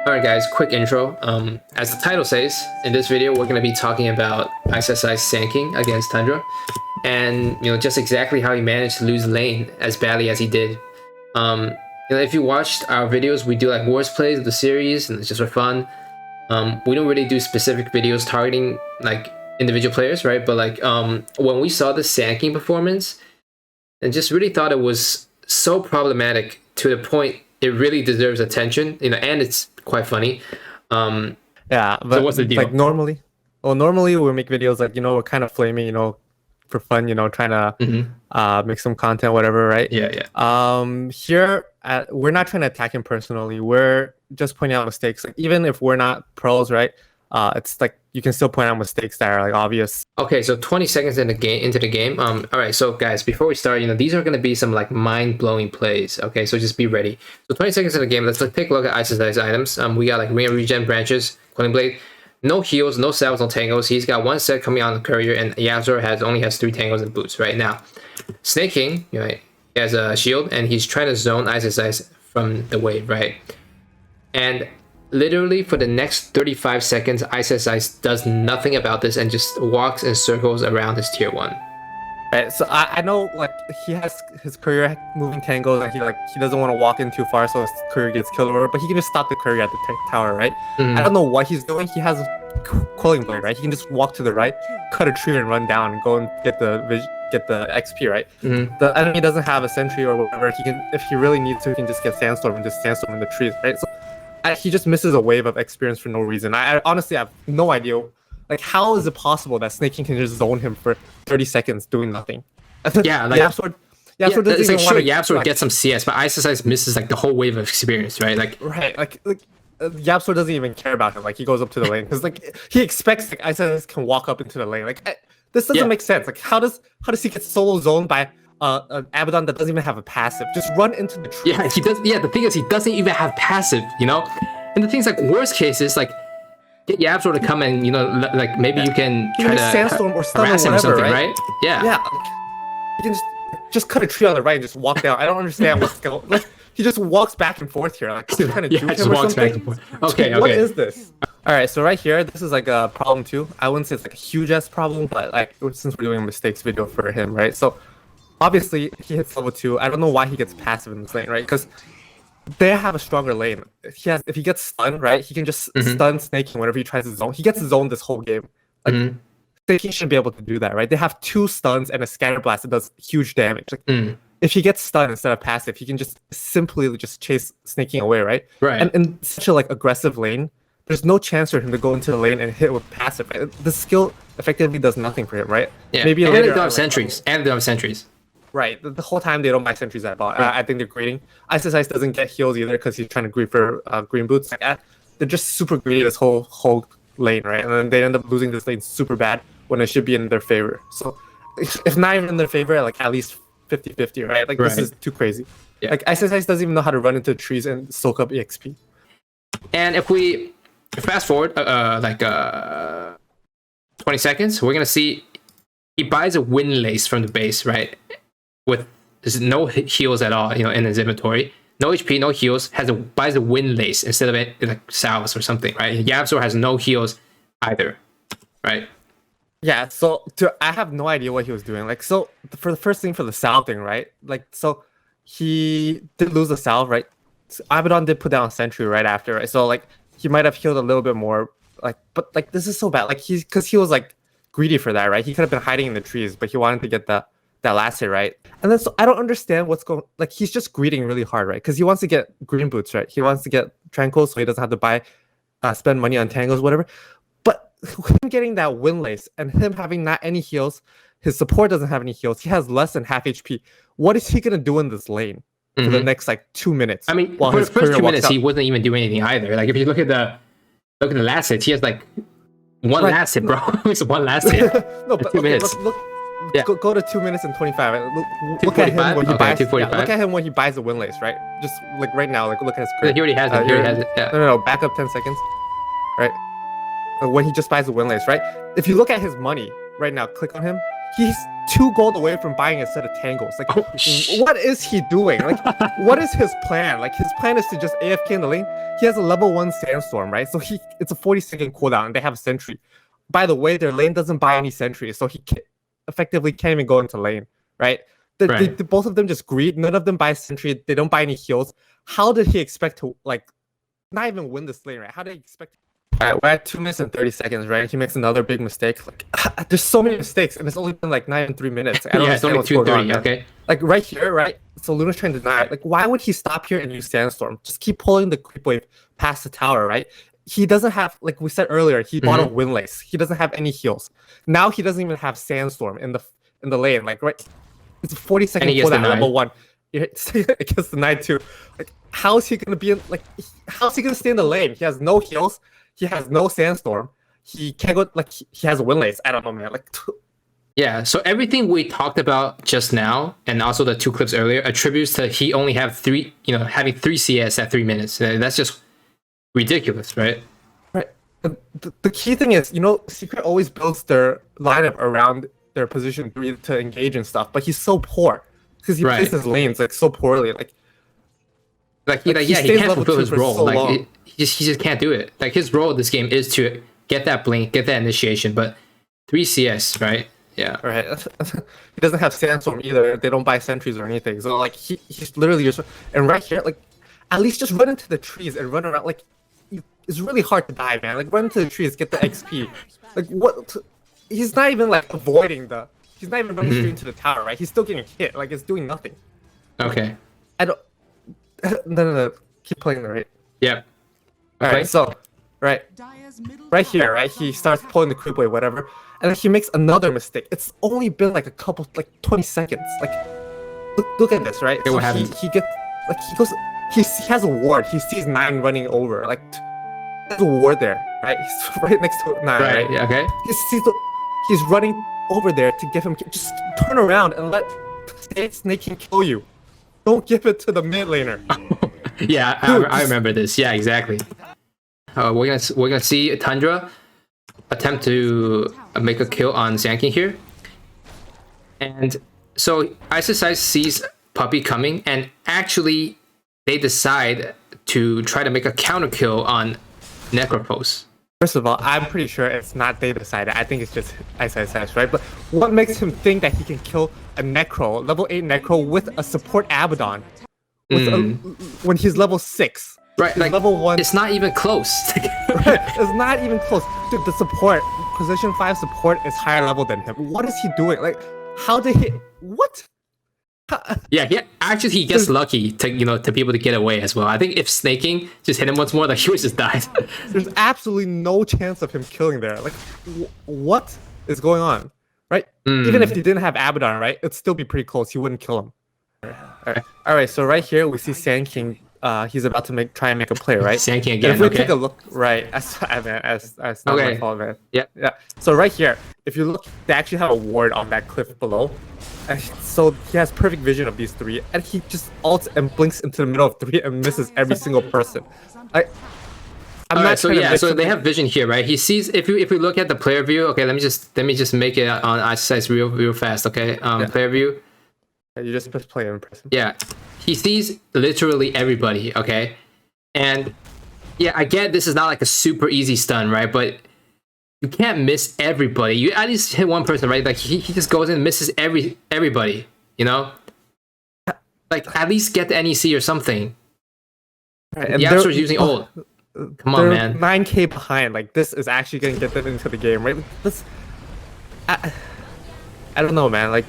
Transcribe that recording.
Alright guys, quick intro. As the title says, in this video we're going to be talking about Iceiceice Sanking against Tundra. And just exactly how he managed to lose lane as badly as he did. If you watched our videos, we do like worst plays of the series, and it's just for fun. We don't really do specific videos targeting like individual players, right? But like when we saw the Sanking performance, and just really thought it was so problematic to the point it really deserves attention, and it's quite funny. Yeah, but so what's the deal? Like normally we make videos like we're kind of flaming, for fun, trying to make some content, whatever, right? Yeah. Here we're not trying to attack him personally. We're just pointing out mistakes. Like even if we're not pros, right? It's like you can still point out mistakes that are like obvious. Okay, so 20 seconds into the game. All right, so guys, before we start, these are gonna be some like mind-blowing plays. Okay, so just be ready. So 20 seconds into the game, let's take a look at Iceiceice items. We got like regen branches, Quelling Blade, no heals, no salves, no tangos. He's got one set coming on the courier, and Yabzor only has 3 tangos and boots right now. Snake King, he has a shield, and he's trying to zone Iceiceice from the wave, right? And literally for the next 35 seconds, Iceiceice does nothing about this and just walks in circles around his tier 1. Right, so I know like he has his courier moving tangos, and he doesn't want to walk in too far so his courier gets killed or whatever, but he can just stop the courier at the tower, right? I don't know what he's doing. He has a Quelling Blade, right? He can just walk to the right, cut a tree and run down and go and get the XP, right? The enemy doesn't have a sentry or whatever. He can, if he really needs to, he can just get sandstorm and just sandstorm in the trees, right? So he just misses a wave of experience for no reason. I honestly have no idea. Like, how is it possible that Snake King can just zone him for 30 seconds doing nothing? Yeah, like Yabzor doesn't it's even like sure, want to, Yabzor gets some CS, but Iceiceice misses like the whole wave of experience, right? Like Yabzor doesn't even care about him. Like he goes up to the lane because like he expects like Iceiceice can walk up into the lane. Like this doesn't make sense. Like how does he get solo zoned by an Abaddon that doesn't even have a passive? Just run into the tree. Yeah, he does. Yeah, the thing is he doesn't even have passive, And the thing's like worst case is like get Yabzor to come and like maybe you can try to sandstorm or stun harass him or something, right? Yeah. Yeah. You can just cut a tree on the right and just walk down. I don't understand what's going. Like he just walks back and forth here. Like kind of just walks back and forth. Okay. What is this? All right, so right here, this is like a problem too. I wouldn't say it's like a huge ass problem, but like since we're doing a mistakes video for him, right? So obviously he hits level 2. I don't know why he gets passive in this lane, right? Because they have a stronger lane. If he gets stunned, right, he can just stun Snake King whenever he tries to zone. He gets zoned this whole game. Like Snake King should be able to do that, right? They have 2 stuns and a scatter blast that does huge damage. Like if he gets stunned instead of passive, he can just simply just chase Snake King away, right? Right. And in such a like aggressive lane, there's no chance for him to go into the lane and hit with passive. Right? The skill effectively does nothing for him, right? Yeah. Maybe and later they don't have sentries. And they don't have sentries. Right, the whole time they don't buy sentries at bot. I think they're greeting. Iceiceice doesn't get heals either because he's trying to greed for green boots. Like, they're just super greedy this whole lane, right? And then they end up losing this lane super bad when it should be in their favor. So if not even in their favor, like at least 50-50, right? Like this is too crazy. Yeah. Like Iceiceice doesn't even know how to run into trees and soak up EXP. And if we fast forward 20 seconds, we're gonna see he buys a wind lace from the base, right? With there's no heals at all, in his inventory. No HP, no heals. Buys a wind lace instead of it like salves or something, right? Yabzor has no heals either, right? Yeah. So I have no idea what he was doing. Like so for the first thing for the salve thing, right? Like so he did lose the salve, right? So Abaddon did put down a sentry right after, right? So like he might have healed a little bit more, like but like this is so bad. Like because he was like greedy for that, right? He could have been hiding in the trees, but he wanted to get that last hit, right? And then so I don't understand what's going. Like he's just greeding really hard, right? Because he wants to get green boots, right? He wants to get tranquil, so he doesn't have to spend money on tangos, whatever. But him getting that wind lace and him having not any heals, his support doesn't have any heals. He has less than half HP. What is he gonna do in this lane for the next like 2 minutes? I mean, for the first 2 minutes, he wasn't even doing anything either. Like if you look at the last hit, he has like one last hit, bro. It's one last hit. No, but 2 minutes. Look, go to 2 minutes and 25. Look at him when he buys. Look at him when he buys the wind lace, right? Just like right now, like look at his. He already has it. He already has it. Yeah. No, back up 10 seconds, right? When he just buys the wind lace, right? If you look at his money right now, click on him. He's 2 gold away from buying a set of tangles. Like, Oh, sh- what is he doing? Like, what is his plan? Like, his plan is to just AFK in the lane. He has a level 1 sandstorm, right? So it's a 40-second cooldown, and they have a sentry. By the way, their lane doesn't buy any sentries, so he effectively can't even go into lane, right? Both of them just greed. None of them buy sentry. They don't buy any heals. How did he expect to not even win this lane, right? How did he expect? All right, we're at 2 minutes and 30 seconds, right? He makes another big mistake. Like, there's so many mistakes, and it's only been like not even 3 minutes. I don't yeah, it's understand only what's going on, 2:30. man. Okay. Like right here, right? So Luna's trying to deny it. Like, why would he stop here and use Sandstorm? Just keep pulling the creep wave past the tower, right? He doesn't have, like we said earlier, he bought a Windlace. He doesn't have any heals. Now he doesn't even have Sandstorm in the lane. Like, right? It's a 40-second cooldown level 1. It gets the 9 too. Like, how is he gonna be in, like? How's he gonna stay in the lane? He has no heals. He has no Sandstorm. He can't go. Like, he has a Windlace. I don't know, man. Like. Yeah, so everything we talked about just now, and also the 2 clips earlier, attributes to he only having 3 CS at 3 minutes. That's just ridiculous, right? Right. The key thing is, Secret always builds their lineup around their position 3 to engage and stuff, but he's so poor because he plays his lanes like so poorly. He can't fulfill his role. So he just can't do it. Like, his role in this game is to get that blink, get that initiation, but 3 CS, right? Yeah. Right. He doesn't have Sandstorm either. They don't buy sentries or anything. So like he's literally just, and right here, like, at least just run into the trees and run around. Like, it's really hard to die, man. Like, run into the trees, get the XP. Like, what? He's not even like avoiding he's not even running straight into the tower, right? He's still getting hit. Like, it's doing nothing. Okay. I don't. No. Keep playing the right. Yep. All right. So, right here, right? He starts pulling the creep wave, whatever, and then he makes another mistake. It's only been like 20 seconds. Like, look at this, right? Okay, what happened? He gets, like, he has a ward. He sees 9 running over. Like, there's a ward there, right? He's right next to 9, right? Yeah, okay. He's running over there to give him. Just turn around and let Snake King kill you. Don't give it to the mid laner. Yeah, I remember this. Yeah, exactly. We're gonna see Tundra attempt to make a kill on Sand King here, and so Iceiceice sees Puppy coming, and actually they decide to try to make a counter kill on Necropose. First of all, I'm pretty sure it's not they decided. I think it's just Iceiceice, right? But what makes him think that he can kill a Necro, level 8 Necro, with a support Abaddon when he's level 6? Right, he's like, level 1. It's not even close. Right, it's not even close. Dude, the support, position 5 support is higher level than him. What is he doing? Like, how did he... What? Yeah, he gets lucky to be able to get away as well. I think if Snaking just hit him once more, like, he would just died. There's absolutely no chance of him killing there. Like, what is going on, right? Even if he didn't have Abaddon, right, it'd still be pretty close. He wouldn't kill him. All right. So right here we see Sand King. He's about to try and make a play, right? Sand King again. And if we take a look, right? That's not my fault, man. Yeah. So right here, if you look, they actually have a ward on that cliff below. And so he has perfect vision of these 3, and he just ults and blinks into the middle of 3 and misses every single person. So they have vision here, right? He sees, if we look at the player view. Okay, let me just make it on Iceiceice real fast. Okay, player view. You just press play and press him. Yeah, he sees literally everybody. Okay, and yeah, I get this is not like a super easy stun, right? But you can't miss everybody. You at least hit one person, right? Like, he just goes in and misses everybody, Like, at least get the NEC or something. Right, and the Astro's using ult. Come on, man. 9k behind. Like, this is actually gonna get them into the game, right? I don't know, man. Like,